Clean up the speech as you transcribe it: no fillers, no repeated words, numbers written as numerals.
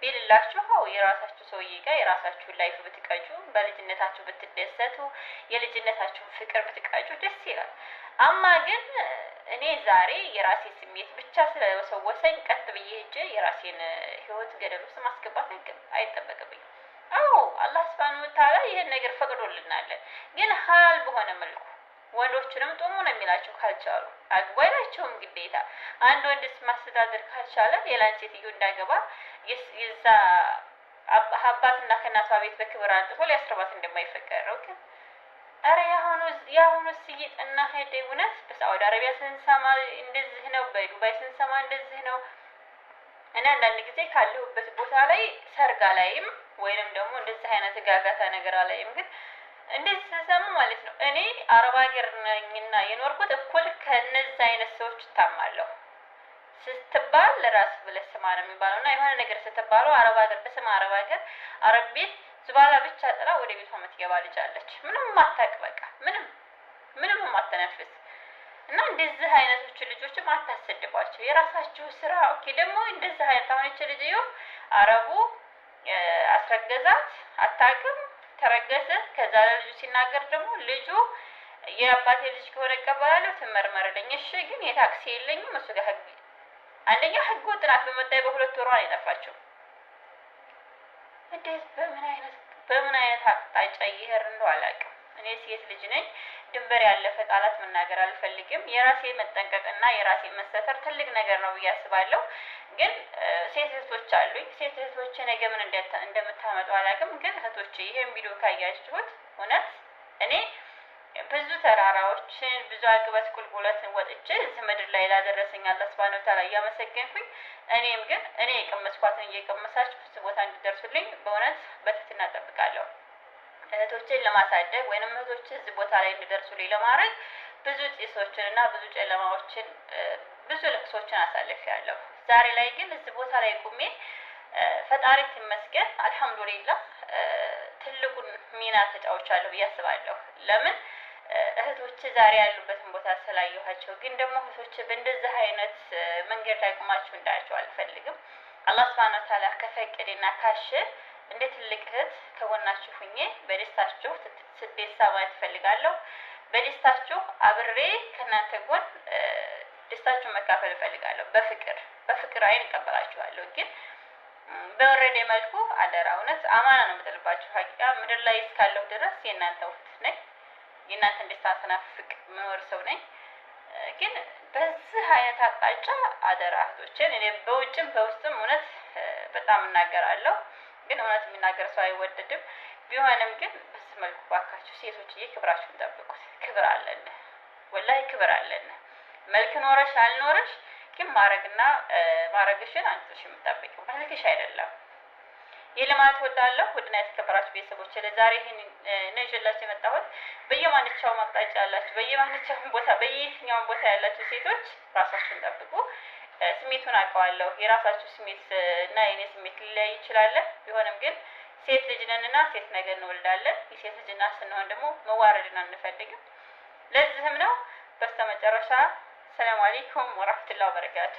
ቢልላችሁ የራሳችሁ ሰውዬ ጋር የራሳችሁን ላይፍ ብትቀጩ፣ በልጅነታችሁ ብትደሰቱ፣ የልጅነታችሁን ፍቅር ብትቀጩ ደስ ይላል። አማ ግን እኔ ዛሬ የራሴ ስሜት ብቻ ስለወሰወሰኝ ቀጥ ብዬ ሄጄ የራሴን ህይወት ገደል ውስጥ ማስገባት አይጠበቅብኝም። አላህ ሱብሓነሁ ወተዓላ ይሄን ነገር ፈቅዶልናል። ግን ሀላል በሆነ መልኩ ወንዶችንም ጦሙ ነው የሚላቸው። ካልቻሉ አግባ አይላቸውም ግዴታ። አንድ ወንድስ ማስተዳደር ካልቻለ ሌላን ሴትዮ እንዳገባ የዛ አባትና ከእናቷ ቤት በክብር አንጥቶ ሊያስርባት እንደማይፈቀደው ግን አረ ያሁኑ ስይጥና ሄደ። እውነት በሳዑዲ አረቢያ ስንሰማ እንደዚህ ነው፣ በዱባይ ስንሰማ እንደዚህ ነው። እኔ አንዳንድ ጊዜ ካለሁበት ቦታ ላይ ሰርጋ ላይም ወይንም ደግሞ እንደዚህ አይነት ጋጋታ ነገር አላይም። ግን እንደዚህ ስሰማ ማለት ነው እኔ አረብ ሀገር ነኝና የኖርኩት እኩል ከነዚህ አይነት ሰዎች እታማለሁ። ስትባል ለራስ ብለህ ስማ ነው የሚባለው። እና የሆነ ነገር ስትባለው አረብ ሀገር በስማ አረብ ሀገር አረብ ቤት ዝባላ ብቻ ጥላ ወደ ቤቷ የምትገባ ልጅ አለች። ምንም ማታቅ በቃ ምንም ማተነፍስ። እና እንደዚህ አይነቶች ልጆችም አታሰድቧቸው፣ የራሳችሁ ስራ። ኦኬ ደግሞ እንደዚህ አይነት አሁን ልጅ አረቡ አስረገዛት አታውቅም፣ ተረገዘ። ከዛ ለልጁ ሲናገር ደግሞ ልጁ የአባቴ ልጅ ከሆነ እቀበላለሁ ትመርመርልኝ። እሺ ግን የታክሲ የለኝም እሱ ጋር አንደኛ ህግ ወጥ ናት። በመጣይ በሁለት ወሯ ነው የጠፋችው። እንዴት በምን አይነት አቅጣጫ ይሄር እንደው አላውቅም። እኔ ሴት ልጅ ነኝ። ድንበር ያለፈ ቃላት መናገር አልፈልግም። የራሴ መጠንቀቅና የራሴ መሰተር ትልቅ ነገር ነው ብዬ አስባለሁ። ግን ሴት እህቶች አሉኝ። ሴት እህቶች ነገ ምን እንደምታመጡ አላውቅም። ግን እህቶች ይሄን ቪዲዮ ካያችሁት እውነት እኔ ብዙ ተራራዎችን ብዙ አቅበት ቁልቁለትን ወጥቼ እዚህ ምድር ላይ ላደረሰኝ አላህ ሱብሓነሁ ወተዓላ እያመሰገንኩኝ እኔም ግን እኔ የቀመስኳትን እየቀመሳችሁ እዚህ ቦታ እንድደርሱልኝ በእውነት በትህትና እጠብቃለሁ። እህቶችን ለማሳደግ ወይንም እህቶች እዚህ ቦታ ላይ እንድደርሱልኝ ለማድረግ ብዙ ጢሶችንና ብዙ ጨለማዎችን ብዙ ለቅሶችን አሳልፌያለሁ። ዛሬ ላይ ግን እዚህ ቦታ ላይ ቁሜ ፈጣሪ ይመስገን አልሐምዱሊላህ ትልቁን ሚና ተጫውቻለሁ ብዬ አስባለሁ። ለምን እህቶች ዛሬ ያሉበትን ቦታ ስላየኋቸው። ግን ደግሞ እህቶች በእንደዚህ አይነት መንገድ ላይ ቁማችሁ እንዳያቸው አልፈልግም። አላህ ሱብሓነሁ ወተዓላ ከፈቀደና ካሸ እንደ ትልቅ እህት ከጎናችሁ ሁኜ በደስታችሁ ስትደሳ ማየት እፈልጋለሁ። በደስታችሁ አብሬ ከእናንተ ጎን ደስታችሁን መካፈል እፈልጋለሁ። በፍቅር አይን እቀበላችኋለሁ። ግን በወረደ መልኩ አደራ እውነት አማና ነው የምጥልባችሁ። ሀቂቃ ምድር ላይ እስካለሁ ድረስ የእናንተ ውስጥ ነኝ። የእናንተን ደስታ ስናፍቅ ምኖር ሰው ነኝ። ግን በዚህ አይነት አቅጣጫ አደራ እህቶችን እኔ በውጭም በውስጥም እውነት በጣም እናገራለሁ። ግን እውነት የሚናገር ሰው አይወደድም። ቢሆንም ግን በዚህ መልኩ ባካችሁ ሴቶችዬ ክብራችሁን ጠብቁት። ክብር አለን፣ ወላሂ ክብር አለን። መልክ ኖረሽ አልኖረሽ ግን ማረግሽን አንቺ የምትጠብቂው መልክሽ አይደለም። የልማት ወዳለሁ ውድና የተከበራችሁ ቤተሰቦች ለዛሬ ይሄን ነጅላችሁ የመጣሁት በየማንቻውም አቅጣጫ ያላችሁ በየማንቻውም ቦታ በየትኛውም ቦታ ያላችሁ ሴቶች ራሳችሁን ጠብቁ። ስሜቱን አውቀዋለሁ። የራሳችሁ ስሜት እና የኔ ስሜት ሊለያይ ይችላል። ቢሆንም ግን ሴት ልጅ ነንና ሴት ነገር እንወልዳለን። የሴት ልጅና ስንሆን ደግሞ መዋረድን አንፈልግም። ለዚህም ነው በስተመጨረሻ ሰላም አለይኩም ወራህመቱላሂ ወበረካቱ።